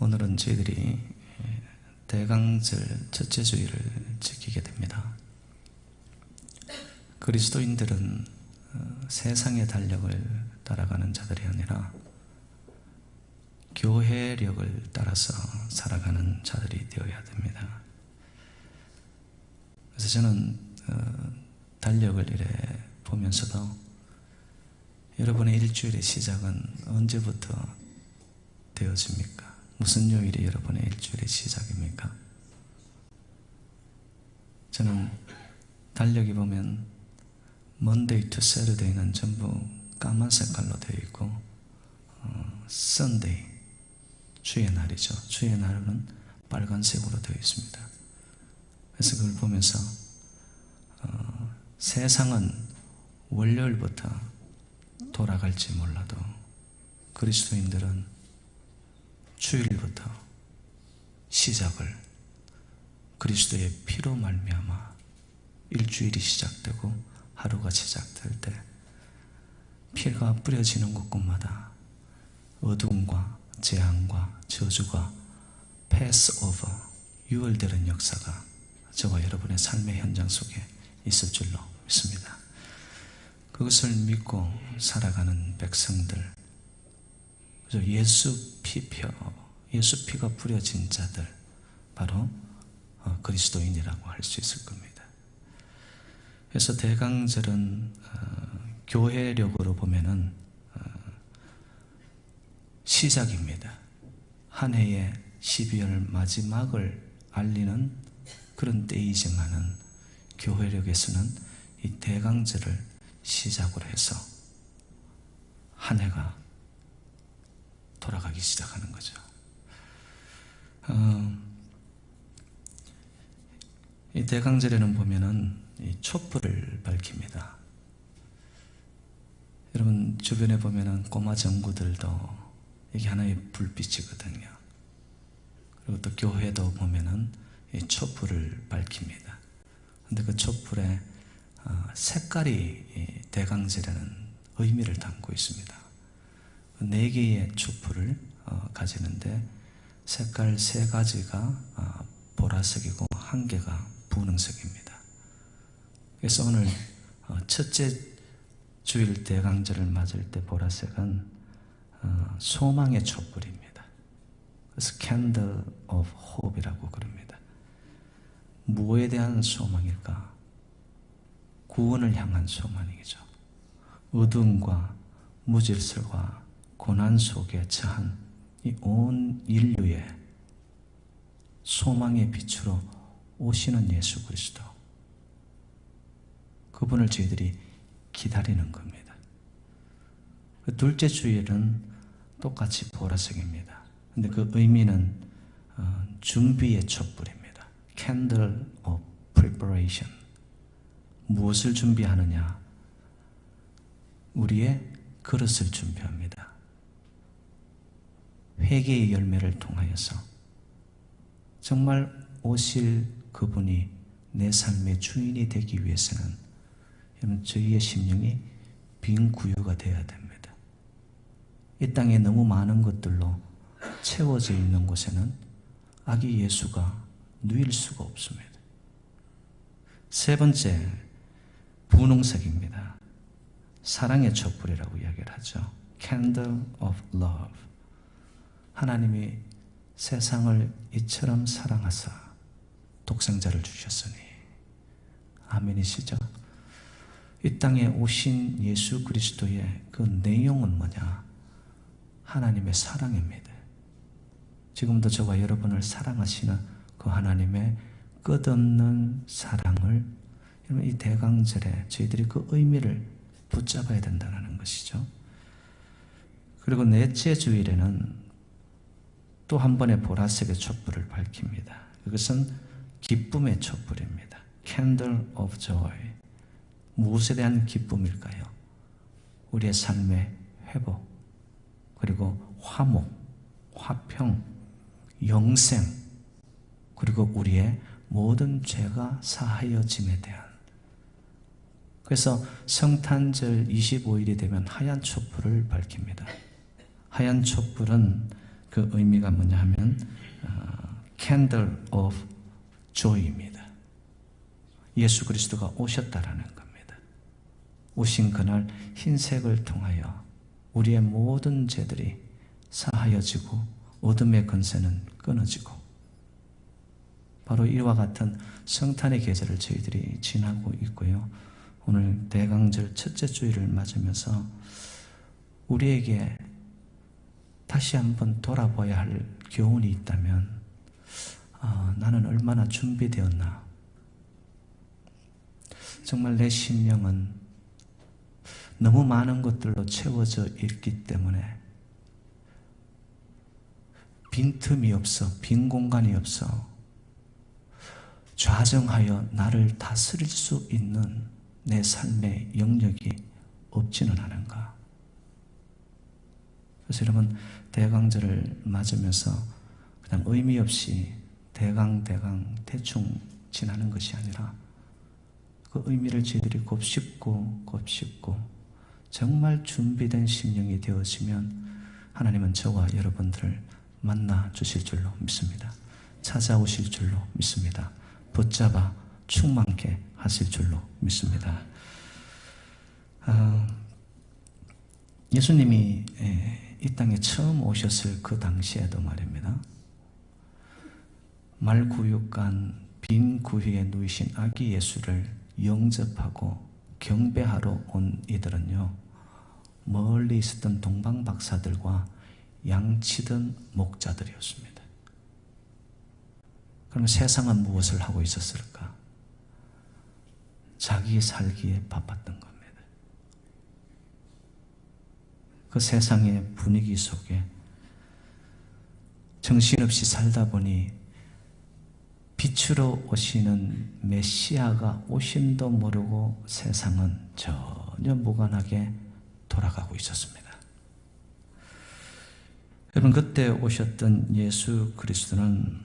오늘은 저희들이 대강절 첫째 주일을 지키게 됩니다. 그리스도인들은 세상의 달력을 따라가는 자들이 아니라 교회력을 따라서 살아가는 자들이 되어야 됩니다. 그래서 저는 달력을 이래 보면서도 여러분의 일주일의 시작은 언제부터 되어집니까? 무슨 요일이 여러분의 일주일의 시작입니까? 저는 달력이 보면 Monday to Saturday는 전부 까만 색깔로 되어 있고 Sunday, 주의 날이죠. 주의 날은 빨간색으로 되어 있습니다. 그래서 그걸 보면서 세상은 월요일부터 돌아갈지 몰라도 그리스도인들은 주일부터 시작을 그리스도의 피로 말미암아 일주일이 시작되고 하루가 시작될 때 피가 뿌려지는 곳곳마다 어둠과 재앙과 저주가 패스 오버, 유월되는 역사가 저와 여러분의 삶의 현장 속에 있을 줄로 믿습니다. 그것을 믿고 살아가는 백성들, 예수 피가 뿌려진 자들, 바로 그리스도인이라고 할 수 있을 겁니다. 그래서 대강절은 교회력으로 보면은 시작입니다. 한 해의 12월 마지막을 알리는 그런 때이지만은 교회력에서는 이 대강절을 시작으로 해서 한 해가 돌아가기 시작하는 거죠. 이 대강절에는 보면은 이 촛불을 밝힙니다. 여러분 주변에 보면은 꼬마 전구들도 이게 하나의 불빛이거든요. 그리고 또 교회도 보면은 이 촛불을 밝힙니다. 근데 그 촛불의 색깔이 대강절에는 의미를 담고 있습니다. 4개의 촛불을 가지는데 색깔 3가지가 보라색이고 1개가 분홍색입니다. 그래서 오늘 첫째 주일 대강절을 맞을 때 보라색은 소망의 촛불입니다. 그래서 Candle of Hope이라고 그럽니다. 무엇에 대한 소망일까? 구원을 향한 소망이죠. 어둠과 무질서와 고난 속에 처한 이 온 인류의 소망의 빛으로 오시는 예수 그리스도, 그분을 저희들이 기다리는 겁니다. 그 둘째 주일은 똑같이 보라색입니다. 근데 그 의미는 준비의 촛불입니다. Candle of Preparation. 무엇을 준비하느냐? 우리의 그릇을 준비합니다. 회개의 열매를 통하여서 정말 오실 그분이 내 삶의 주인이 되기 위해서는 여러분 저희의 심령이 빈 구유가 되어야 됩니다. 이 땅에 너무 많은 것들로 채워져 있는 곳에는 아기 예수가 누일 수가 없습니다. 세 번째, 분홍색입니다. 사랑의 촛불이라고 이야기를 하죠. Candle of Love. 하나님이 세상을 이처럼 사랑하사 독생자를 주셨으니. 아멘이시죠? 이 땅에 오신 예수 그리스도의 그 내용은 뭐냐? 하나님의 사랑입니다. 지금도 저와 여러분을 사랑하시는 그 하나님의 끝없는 사랑을 이 대강절에 저희들이 그 의미를 붙잡아야 된다는 것이죠. 그리고 넷째 주일에는 또 한 번의 보라색의 촛불을 밝힙니다. 이것은 기쁨의 촛불입니다. Candle of Joy. 무엇에 대한 기쁨일까요? 우리의 삶의 회복, 그리고 화목, 화평, 영생, 그리고 우리의 모든 죄가 사하여짐에 대한. 그래서 성탄절 25일이 되면 하얀 촛불을 밝힙니다. 하얀 촛불은 그 의미가 뭐냐 하면 Candle of Joy입니다. 예수 그리스도가 오셨다라는 겁니다. 오신 그날 흰색을 통하여 우리의 모든 죄들이 사하여지고 어둠의 권세는 끊어지고, 바로 이와 같은 성탄의 계절을 저희들이 지나고 있고요. 오늘 대강절 첫째 주일을 맞으면서 우리에게 다시 한번 돌아봐야 할 교훈이 있다면, 나는 얼마나 준비되었나. 정말 내 심령은 너무 많은 것들로 채워져 있기 때문에 빈틈이 없어, 빈 공간이 없어 좌정하여 나를 다스릴 수 있는 내 삶의 영역이 없지는 않은가. 그래서 여러분, 대강절을 맞으면서 그냥 의미 없이 대강 대충 지나는 것이 아니라 그 의미를 저희들이 곱씹고 정말 준비된 심령이 되어지면 하나님은 저와 여러분들을 만나 주실 줄로 믿습니다. 찾아오실 줄로 믿습니다. 붙잡아 충만케 하실 줄로 믿습니다. 예수님이 이 땅에 처음 오셨을 그 당시에도 말입니다. 말구육간 빈 구유에 누이신 아기 예수를 영접하고 경배하러 온 이들은요, 멀리 있었던 동방박사들과 양치던 목자들이었습니다. 그러면 세상은 무엇을 하고 있었을까? 자기 살기에 바빴던 겁니다. 그 세상의 분위기 속에 정신없이 살다 보니 빛으로 오시는 메시아가 오심도 모르고 세상은 전혀 무관하게 돌아가고 있었습니다. 여러분, 그때 오셨던 예수 그리스도는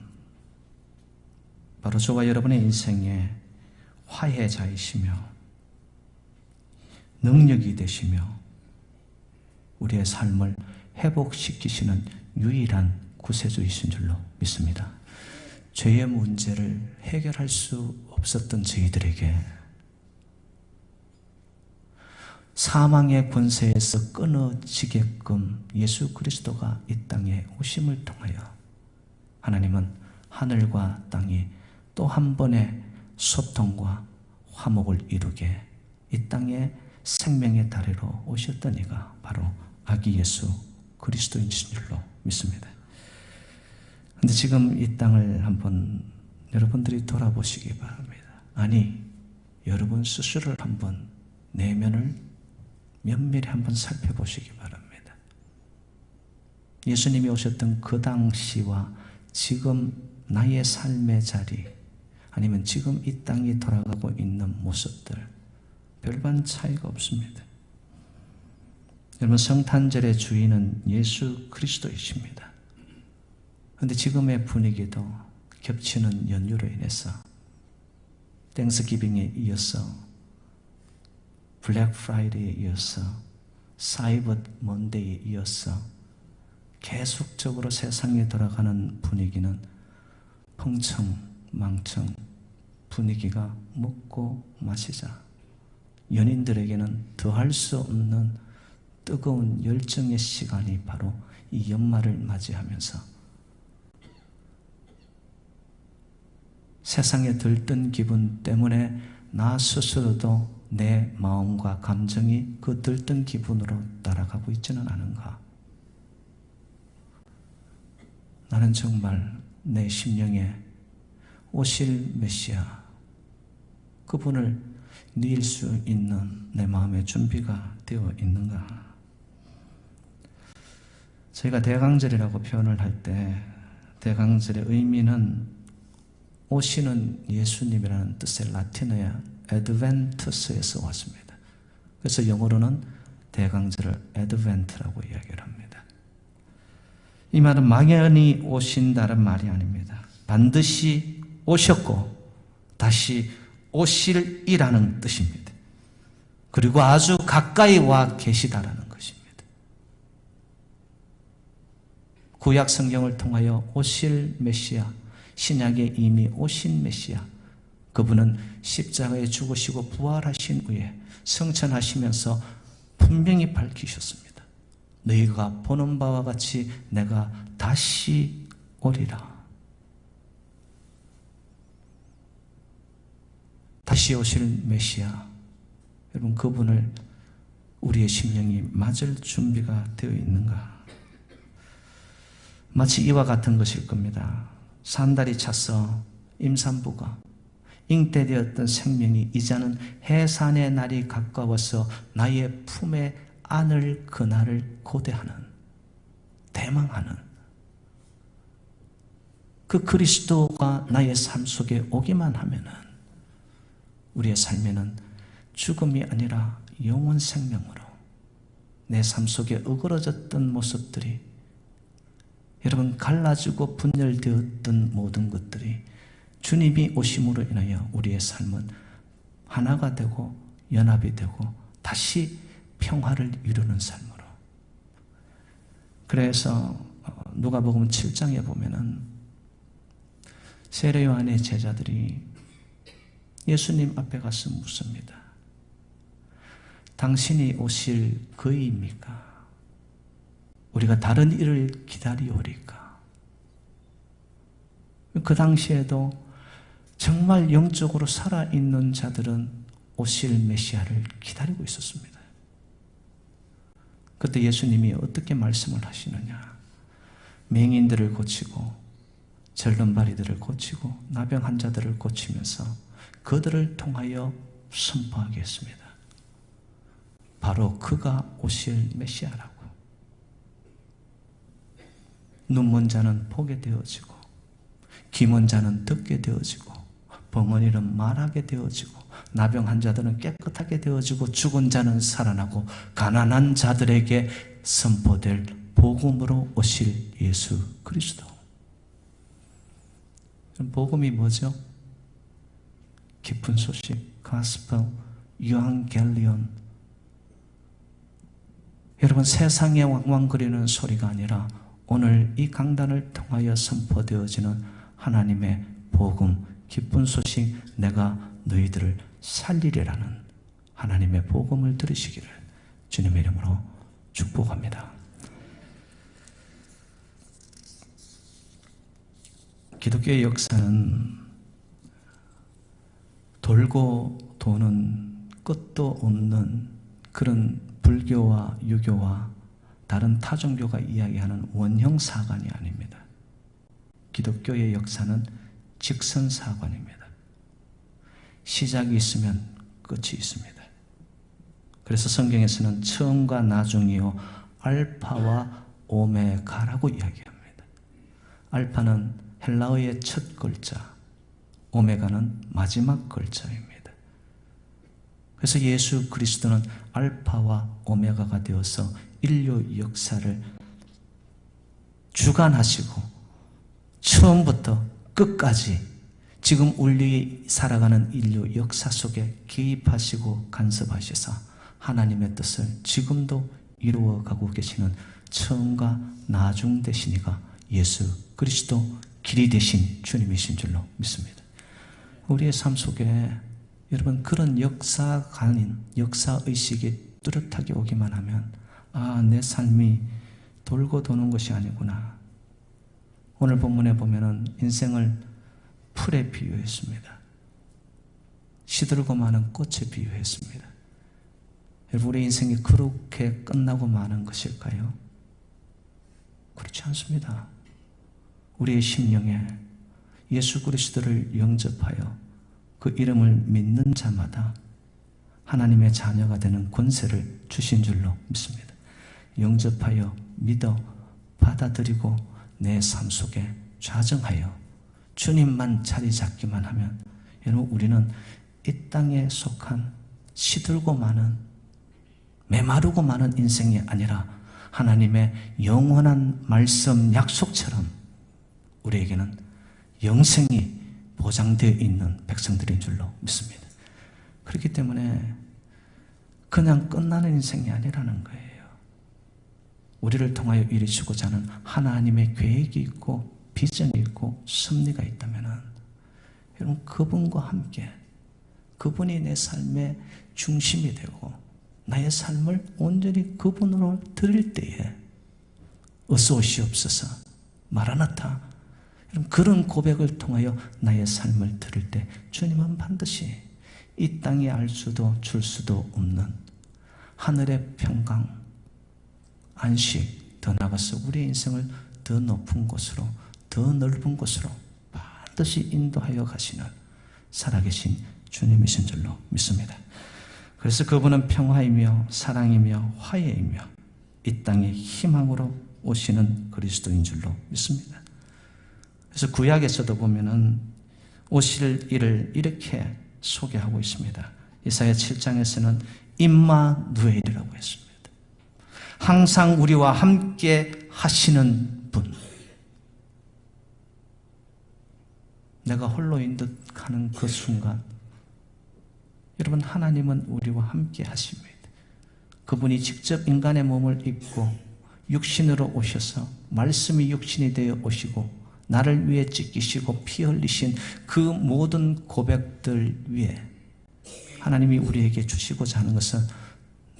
바로 저와 여러분의 인생의 화해자이시며 능력이 되시며 우리의 삶을 회복시키시는 유일한 구세주이신 줄로 믿습니다. 죄의 문제를 해결할 수 없었던 저희들에게 사망의 권세에서 끊어지게끔 예수 그리스도가 이 땅에 오심을 통하여 하나님은 하늘과 땅이 또 한 번의 소통과 화목을 이루게 이 땅에 생명의 다리로 오셨던 이가 바로 아기 예수 그리스도이신 줄로 믿습니다. 그런데 지금 이 땅을 한번 여러분들이 돌아보시기 바랍니다. 아니, 여러분 스스로를 한번 내면을 면밀히 한번 살펴보시기 바랍니다. 예수님이 오셨던 그 당시와 지금 나의 삶의 자리, 아니면 지금 이 땅이 돌아가고 있는 모습들, 별반 차이가 없습니다. 여러분, 성탄절의 주인은 예수 그리스도이십니다. 그런데 지금의 분위기도 겹치는 연유로 인해서 땡스기빙에 이어서 블랙 프라이데이에 이어서 사이버 먼데이에 이어서 계속적으로 세상에 돌아가는 분위기는 흥청망청 분위기가 먹고 마시자, 연인들에게는 더할 수 없는 뜨거운 열정의 시간이 바로 이 연말을 맞이하면서 세상에 들뜬 기분 때문에 나 스스로도 내 마음과 감정이 그 들뜬 기분으로 따라가고 있지는 않은가? 나는 정말 내 심령에 오실 메시아, 그분을 누릴 수 있는 내 마음의 준비가 되어 있는가? 저희가 대강절이라고 표현을 할 때 대강절의 의미는 오시는 예수님이라는 뜻의 라틴어의 adventus에서 왔습니다. 그래서 영어로는 대강절을 advent라고 이야기를 합니다. 이 말은 막연히 오신다는 말이 아닙니다. 반드시 오셨고 다시 오실이라는 뜻입니다. 그리고 아주 가까이 와 계시다라는 것입니다. 구약 성경을 통하여 오실 메시아, 신약에 이미 오신 메시아, 그분은 십자가에 죽으시고 부활하신 후에 성천하시면서 분명히 밝히셨습니다. 너희가 보는 바와 같이 내가 다시 오리라. 다시 오실 메시아, 여러분 그분을 우리의 심령이 맞을 준비가 되어 있는가? 마치 이와 같은 것일 겁니다. 산달이 차서 임산부가 잉태되었던 생명이 이제는 해산의 날이 가까워서 나의 품에 안을 그날을 고대하는, 대망하는 그 그리스도가 나의 삶 속에 오기만 하면은 우리의 삶에는 죽음이 아니라 영원 생명으로 내 삶 속에 어그러졌던 모습들이, 여러분 갈라지고 분열되었던 모든 것들이 주님이 오심으로 인하여 우리의 삶은 하나가 되고 연합이 되고 다시 평화를 이루는 삶으로. 그래서 누가복음 7장에 보면은 세례 요한의 제자들이 예수님 앞에 가서 묻습니다. 당신이 오실 그이입니까? 우리가 다른 일을 기다리오리까? 그 당시에도 정말 영적으로 살아있는 자들은 오실 메시아를 기다리고 있었습니다. 그때 예수님이 어떻게 말씀을 하시느냐? 맹인들을 고치고 절름발이들을 고치고 나병 환자들을 고치면서 그들을 통하여 선포하겠습니다. 바로 그가 오실 메시아라고. 눈먼 자는 보게 되어지고 귀먼 자는 듣게 되어지고 벙어리는 말하게 되어지고 나병 환자들은 깨끗하게 되어지고 죽은 자는 살아나고 가난한 자들에게 선포될 복음으로 오실 예수 그리스도. 복음이 뭐죠? 기쁜 소식, 가스펠, 유앙겔리온. 여러분 세상에 왕왕거리는 소리가 아니라 오늘 이 강단을 통하여 선포되어지는 하나님의 복음, 기쁜 소식, 내가 너희들을 살리리라는 하나님의 복음을 들으시기를 주님의 이름으로 축복합니다. 기독교의 역사는 돌고 도는 끝도 없는 그런 불교와 유교와 다른 타종교가 이야기하는 원형사관이 아닙니다. 기독교의 역사는 직선사관입니다. 시작이 있으면 끝이 있습니다. 그래서 성경에서는 처음과 나중이요 알파와 오메가라고 이야기합니다. 알파는 헬라어의 첫 글자, 오메가는 마지막 글자입니다. 그래서 예수 그리스도는 알파와 오메가가 되어서 인류 역사를 주관하시고 처음부터 끝까지 지금 우리 살아가는 인류 역사 속에 개입하시고 간섭하셔서 하나님의 뜻을 지금도 이루어가고 계시는 처음과 나중 되시니가 예수 그리스도 길이 되신 주님이신 줄로 믿습니다. 우리의 삶 속에 여러분 그런 역사관인, 역사의식이 뚜렷하게 오기만 하면 내 삶이 돌고 도는 것이 아니구나. 오늘 본문에 보면은 인생을 풀에 비유했습니다. 시들고 마는 꽃에 비유했습니다. 여러분 우리 인생이 그렇게 끝나고 마는 것일까요? 그렇지 않습니다. 우리의 심령에 예수 그리스도를 영접하여 그 이름을 믿는 자마다 하나님의 자녀가 되는 권세를 주신 줄로 믿습니다. 영접하여 믿어 받아들이고 내 삶 속에 좌정하여 주님만 자리 잡기만 하면 여러분 우리는 이 땅에 속한 시들고 많은 메마르고 많은 인생이 아니라 하나님의 영원한 말씀 약속처럼 우리에게는 영생이 보장되어 있는 백성들인 줄로 믿습니다. 그렇기 때문에 그냥 끝나는 인생이 아니라는 거예요. 우리를 통하여 이루시고자 하는 하나님의 계획이 있고 비전이 있고 섭리가 있다면 여러분 그분과 함께 그분이 내 삶의 중심이 되고 나의 삶을 온전히 그분으로 드릴 때에 어서 오시옵소서 마라나타 그런 고백을 통하여 나의 삶을 드릴 때 주님은 반드시 이 땅에 알 수도 줄 수도 없는 하늘의 평강, 안식, 더 나아가서 우리의 인생을 더 높은 곳으로, 더 넓은 곳으로 반드시 인도하여 가시는 살아계신 주님이신 줄로 믿습니다. 그래서 그분은 평화이며 사랑이며 화해이며 이 땅의 희망으로 오시는 그리스도인 줄로 믿습니다. 그래서 구약에서도 보면은 오실 일을 이렇게 소개하고 있습니다. 이사야 7장에서는 임마누엘이라고 했습니다. 항상 우리와 함께 하시는 분. 내가 홀로인 듯 하는 그 순간 여러분 하나님은 우리와 함께 하십니다. 그분이 직접 인간의 몸을 입고 육신으로 오셔서 말씀이 육신이 되어 오시고 나를 위해 찢기시고 피 흘리신 그 모든 고백들 위에 하나님이 우리에게 주시고자 하는 것은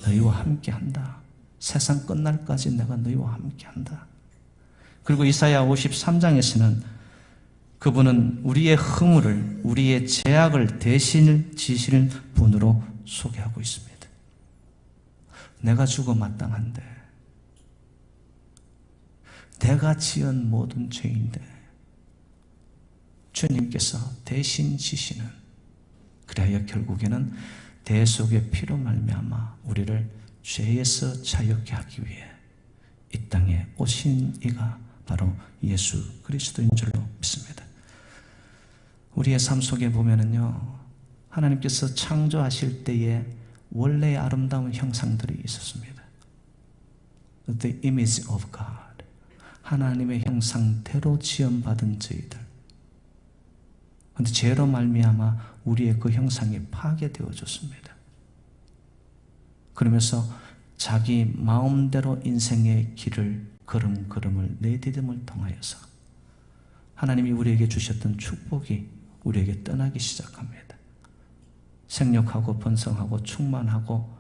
너희와 함께 한다. 세상 끝날까지 내가 너희와 함께 한다. 그리고 이사야 53장에서는 그분은 우리의 허물을, 우리의 죄악을 대신 지실 분으로 소개하고 있습니다. 내가 죽어 마땅한데, 내가 지은 모든 죄인데 주님께서 대신 지시는, 그리하여 결국에는 대속의 피로 말미암아 우리를 죄에서 자유케 하기 위해 이 땅에 오신 이가 바로 예수 그리스도인 줄로 믿습니다. 우리의 삶 속에 보면은요, 하나님께서 창조하실 때에 원래의 아름다운 형상들이 있었습니다. The image of God. 하나님의 형상대로 지음받은 저희들. 그런데 죄로 말미암아 우리의 그 형상이 파괴되어졌습니다. 그러면서 자기 마음대로 인생의 길을 걸음걸음을 내디딤을 통하여서 하나님이 우리에게 주셨던 축복이 우리에게 떠나기 시작합니다. 생육하고 번성하고 충만하고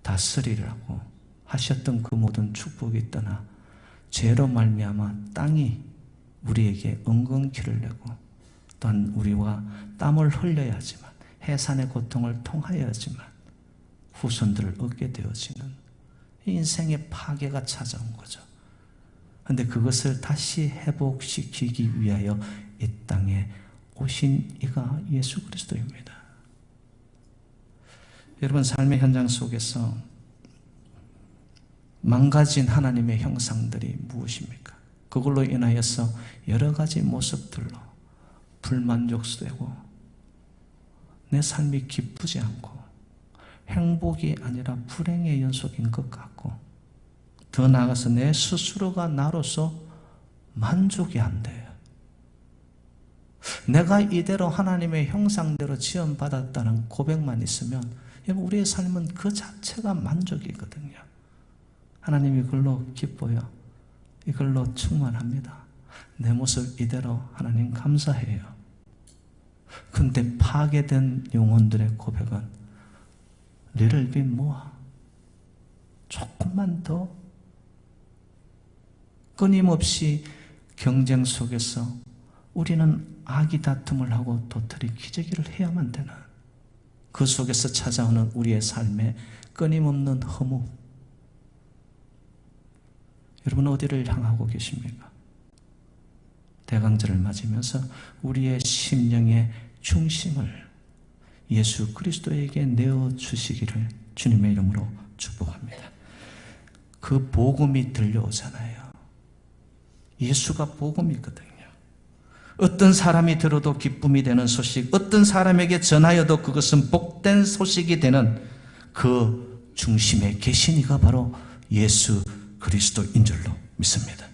다스리라고 하셨던 그 모든 축복이 떠나 죄로 말미암아 땅이 우리에게 엉겅퀴를 내고 또한 우리와 땀을 흘려야지만 해산의 고통을 통하여야지만 후손들을 얻게 되어지는 인생의 파괴가 찾아온 거죠. 그런데 그것을 다시 회복시키기 위하여 이 땅에 오신 이가 예수 그리스도입니다. 여러분 삶의 현장 속에서 망가진 하나님의 형상들이 무엇입니까? 그걸로 인하여서 여러 가지 모습들로 불만족되고 내 삶이 기쁘지 않고 행복이 아니라 불행의 연속인 것 같고 더 나아가서 내 스스로가 나로서 만족이 안 돼요. 내가 이대로 하나님의 형상대로 지음받았다는 고백만 있으면 여러분 우리의 삶은 그 자체가 만족이거든요. 하나님이 이걸로 기뻐요. 이걸로 충만합니다. 내 모습 이대로 하나님 감사해요. 근데 파괴된 영혼들의 고백은 little bit more, 조금만 더, 끊임없이 경쟁 속에서 우리는 악이 다툼을 하고 도토리 기저귀를 해야만 되는 그 속에서 찾아오는 우리의 삶의 끊임없는 허무. 여러분 어디를 향하고 계십니까? 대강절을 맞으면서 우리의 심령의 중심을 예수 그리스도에게 내어주시기를 주님의 이름으로 축복합니다. 그 복음이 들려오잖아요. 예수가 복음이거든요. 어떤 사람이 들어도 기쁨이 되는 소식, 어떤 사람에게 전하여도 그것은 복된 소식이 되는 그 중심에 계신 이가 바로 예수 그리스도인 줄로 믿습니다.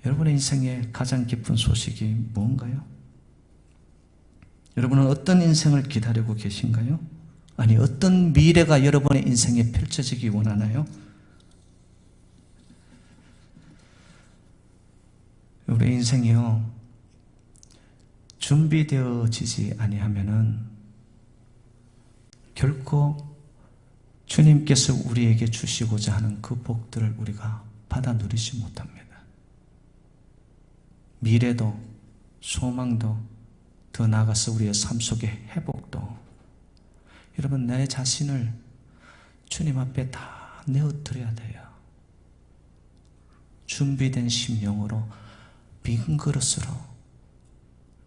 여러분의 인생의 가장 기쁜 소식이 뭔가요? 여러분은 어떤 인생을 기다리고 계신가요? 아니 어떤 미래가 여러분의 인생에 펼쳐지기 원하나요? 우리 인생이요, 준비되어지지 아니하면은 결코 주님께서 우리에게 주시고자 하는 그 복들을 우리가 받아 누리지 못합니다. 미래도 소망도 더 나아가서 우리의 삶 속의 회복도, 여러분, 내 자신을 주님 앞에 다 내어드려야 돼요. 준비된 심령으로 빈 그릇으로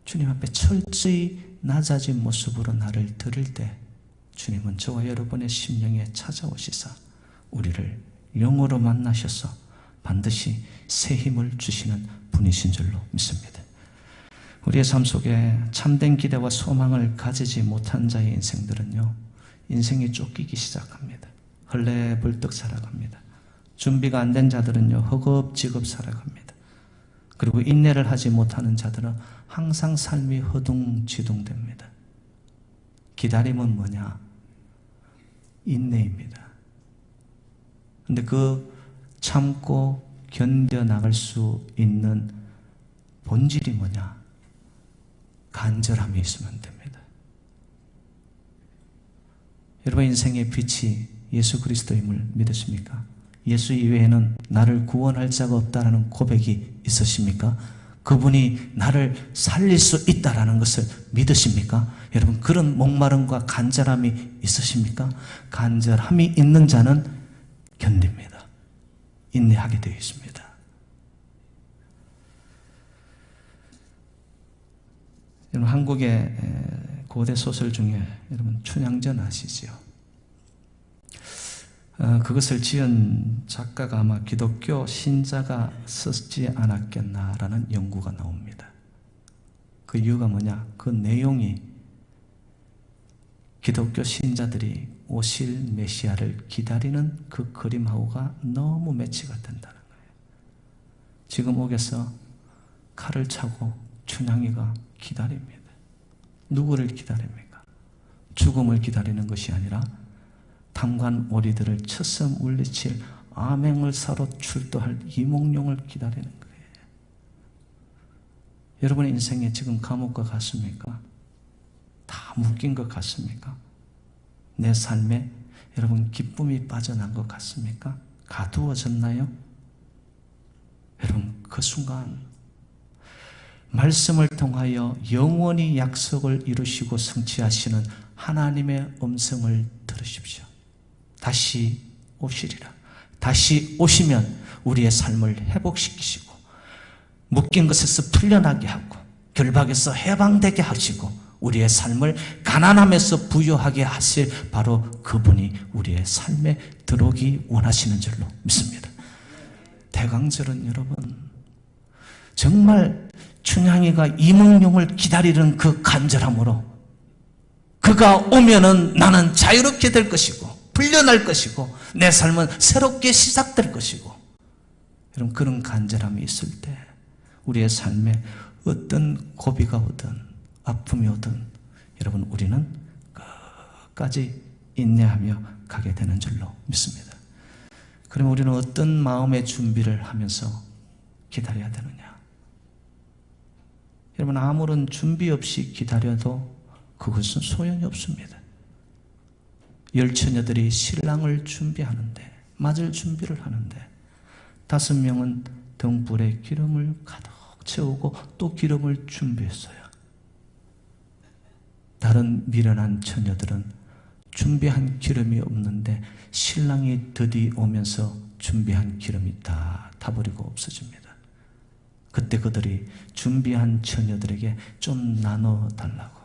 주님 앞에 철저히 낮아진 모습으로 나를 드릴 때 주님은 저와 여러분의 심령에 찾아오시사 우리를 영으로 만나셔서 반드시 새 힘을 주시는 분이신 줄로 믿습니다. 우리의 삶 속에 참된 기대와 소망을 가지지 못한 자의 인생들은요, 인생이 쫓기기 시작합니다. 헐레벌떡 살아갑니다. 준비가 안 된 자들은요, 허겁지겁 살아갑니다. 그리고 인내를 하지 못하는 자들은 항상 삶이 허둥지둥됩니다. 기다림은 뭐냐? 인내입니다. 그런데 그 참고 견뎌나갈 수 있는 본질이 뭐냐? 간절함이 있으면 됩니다. 여러분, 인생의 빛이 예수 그리스도임을 믿으십니까? 예수 이외에는 나를 구원할 자가 없다라는 고백이 있으십니까? 그분이 나를 살릴 수 있다라는 것을 믿으십니까? 여러분, 그런 목마름과 간절함이 있으십니까? 간절함이 있는 자는 견딥니다. 인내하게 되어 있습니다. 여러분, 한국의 고대 소설 중에 여러분 춘향전 아시죠? 그것을 지은 작가가 아마 기독교 신자가 썼지 않았겠나라는 연구가 나옵니다. 그 이유가 뭐냐? 그 내용이 기독교 신자들이 오실 메시아를 기다리는 그 그림하고가 너무 매치가 된다는 거예요. 지금 옥에서 칼을 차고 춘향이가 기다립니다. 누구를 기다립니까? 죽음을 기다리는 것이 아니라 탐관 오리들을 쳐서 물리칠 암행을 사러 출도할 이몽룡을 기다리는 거예요. 여러분의 인생에 지금 감옥과 같습니까? 다 묶인 것 같습니까? 내 삶에 여러분 기쁨이 빠져난 것 같습니까? 가두어졌나요? 여러분, 그 순간 말씀을 통하여 영원히 약속을 이루시고 성취하시는 하나님의 음성을 들으십시오. 다시 오시리라. 다시 오시면 우리의 삶을 회복시키시고 묶인 것에서 풀려나게 하고 결박에서 해방되게 하시고 우리의 삶을 가난함에서 부유하게 하실 바로 그분이 우리의 삶에 들어오기 원하시는 줄로 믿습니다. 대강절은 여러분 정말 춘향이가 이몽룡을 기다리는 그 간절함으로 그가 오면은 나는 자유롭게 될 것이고 풀려날 것이고 내 삶은 새롭게 시작될 것이고, 여러분, 그런 간절함이 있을 때 우리의 삶에 어떤 고비가 오든 아픔이 오든 여러분 우리는 끝까지 인내하며 가게 되는 줄로 믿습니다. 그러면 우리는 어떤 마음의 준비를 하면서 기다려야 되느냐? 여러분, 아무런 준비 없이 기다려도 그것은 소용이 없습니다. 열처녀들이 신랑을 준비하는데, 맞을 준비를 하는데 5명은 등불에 기름을 가득 채우고 또 기름을 준비했어요. 다른 미련한 처녀들은 준비한 기름이 없는데 신랑이 드디 오면서 준비한 기름이 다 타버리고 없어집니다. 그때 그들이 준비한 처녀들에게 좀 나눠달라고.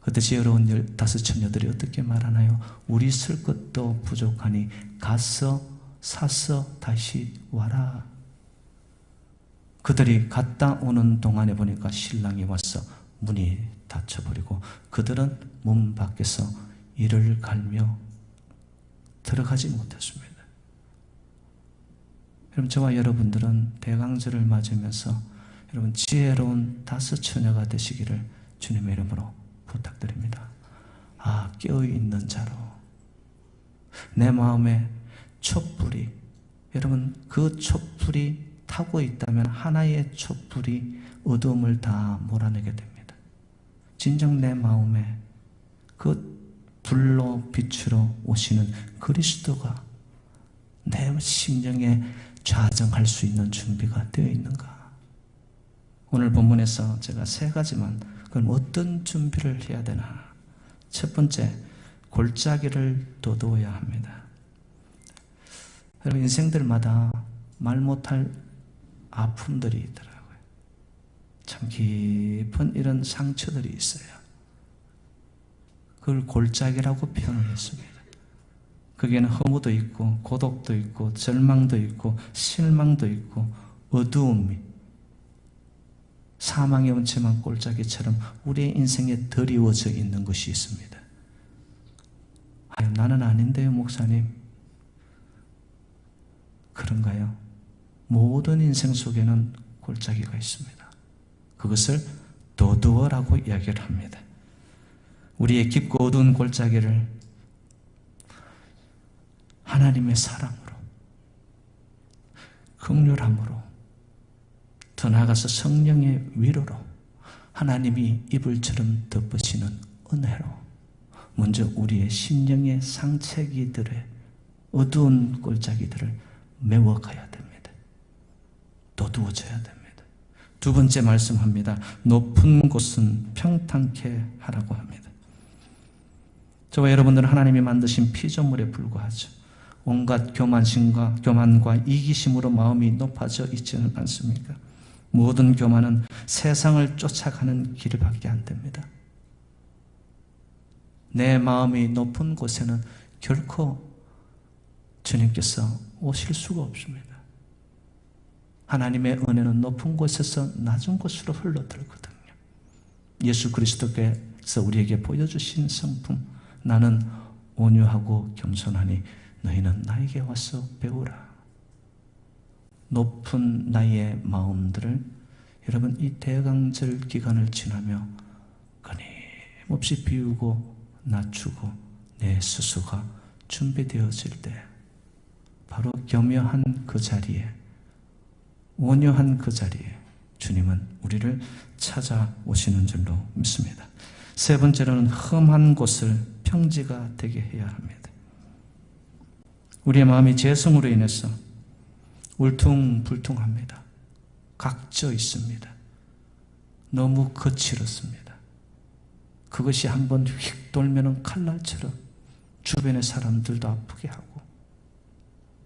그때 지혜로운 15처녀들이 어떻게 말하나요? 우리 쓸 것도 부족하니 가서 사서 다시 와라. 그들이 갔다 오는 동안에 보니까 신랑이 와서 문이 닫혀버리고 그들은 문 밖에서 이를 갈며 들어가지 못했습니다. 여러분, 저와 여러분들은 대강절을 맞으면서 여러분 지혜로운 5처녀가 되시기를 주님의 이름으로 부탁드립니다. 깨어있는 자로 내 마음에 촛불이, 여러분 그 촛불이 다 타고 있다면 하나의 촛불이 어두움을 다 몰아내게 됩니다. 진정 내 마음에 그 불로 빛으로 오시는 그리스도가 내 심령에 좌정할 수 있는 준비가 되어 있는가? 오늘 본문에서 제가 3가지만, 그럼 어떤 준비를 해야 되나? 첫 번째, 골짜기를 도두어야 합니다. 여러분, 인생들마다 말 못할 아픔들이 있더라고요. 참 깊은 이런 상처들이 있어요. 그걸 골짜기라고 표현을 했습니다. 거기에는 허무도 있고 고독도 있고 절망도 있고 실망도 있고 어두움이, 사망의 음침한 골짜기처럼 우리의 인생에 드리워져 있는 것이 있습니다. 아유, 나는 아닌데요, 목사님. 그런가요? 모든 인생 속에는 골짜기가 있습니다. 그것을 도두어라고 이야기를 합니다. 우리의 깊고 어두운 골짜기를 하나님의 사랑으로, 긍휼함으로, 더 나아가서 성령의 위로로, 하나님이 이불처럼 덮으시는 은혜로 먼저 우리의 심령의 상처기들의 어두운 골짜기들을 메워가야 됩니다. 도두어져야 됩니다. 두 번째 말씀합니다. 높은 곳은 평탄케 하라고 합니다. 저와 여러분들은 하나님이 만드신 피조물에 불과하죠. 온갖 교만과 이기심으로 마음이 높아져 있지는 않습니까? 모든 교만은 세상을 쫓아가는 길밖에 안 됩니다. 내 마음이 높은 곳에는 결코 주님께서 오실 수가 없습니다. 하나님의 은혜는 높은 곳에서 낮은 곳으로 흘러들거든요. 예수 그리스도께서 우리에게 보여주신 성품, 나는 온유하고 겸손하니 너희는 나에게 와서 배우라. 높은 나의 마음들을 여러분 이 대강절 기간을 지나며 끊임없이 비우고 낮추고 내 스스로가 준비되어질 때 바로 겸허한 그 자리에, 온유한 그 자리에 주님은 우리를 찾아오시는 줄로 믿습니다. 세 번째로는 험한 곳을 평지가 되게 해야 합니다. 우리의 마음이 죄성으로 인해서 울퉁불퉁합니다. 각져 있습니다. 너무 거칠었습니다. 그것이 한번 휙 돌면 칼날처럼 주변의 사람들도 아프게 하고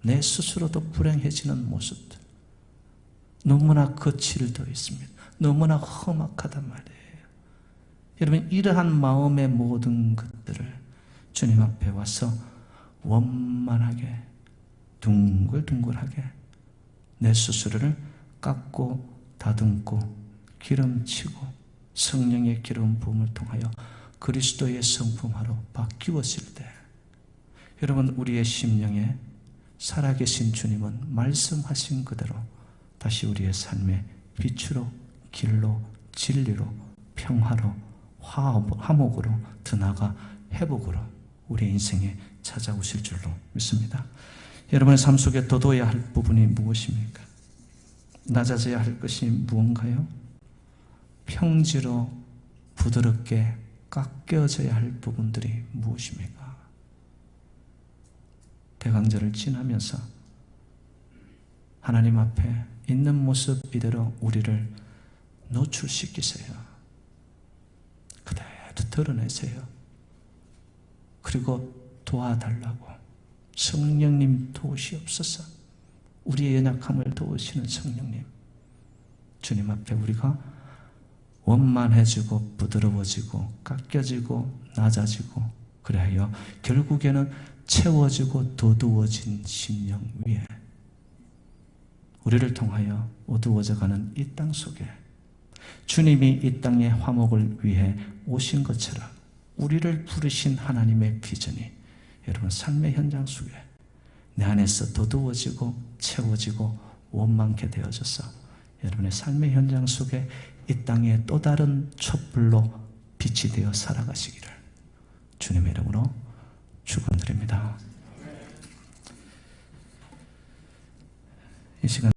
내 스스로도 불행해지는 모습들, 너무나 거칠어 있습니다. 너무나 험악하단 말이에요. 여러분, 이러한 마음의 모든 것들을 주님 앞에 와서 원만하게, 둥글둥글하게 내 스스로를 깎고 다듬고 기름치고 성령의 기름 부음을 통하여 그리스도의 성품화로 바뀌었을 때, 여러분, 우리의 심령에 살아계신 주님은 말씀하신 그대로 다시 우리의 삶의 빛으로, 길로, 진리로, 평화로, 화목으로, 더 나아가 회복으로 우리의 인생에 찾아오실 줄로 믿습니다. 여러분의 삶 속에 도도해야 할 부분이 무엇입니까? 낮아져야 할 것이 무언가요? 평지로 부드럽게 깎여져야 할 부분들이 무엇입니까? 대강절을 지나면서 하나님 앞에 있는 모습 이대로 우리를 노출시키세요. 그대로 드러내세요. 그리고 도와달라고, 성령님 도우시옵소서. 우리의 연약함을 도우시는 성령님, 주님 앞에 우리가 원만해지고 부드러워지고 깎여지고 낮아지고, 그래야 결국에는 채워지고 도두어진 심령 위에 우리를 통하여 어두워져가는 이 땅 속에 주님이 이 땅의 화목을 위해 오신 것처럼 우리를 부르신 하나님의 비전이 여러분 삶의 현장 속에 내 안에서 도두어지고 채워지고 원만케 되어져서 여러분의 삶의 현장 속에 이 땅에 또 다른 촛불로 빛이 되어 살아가시기를 주님의 이름으로 축원드립니다. 이 시간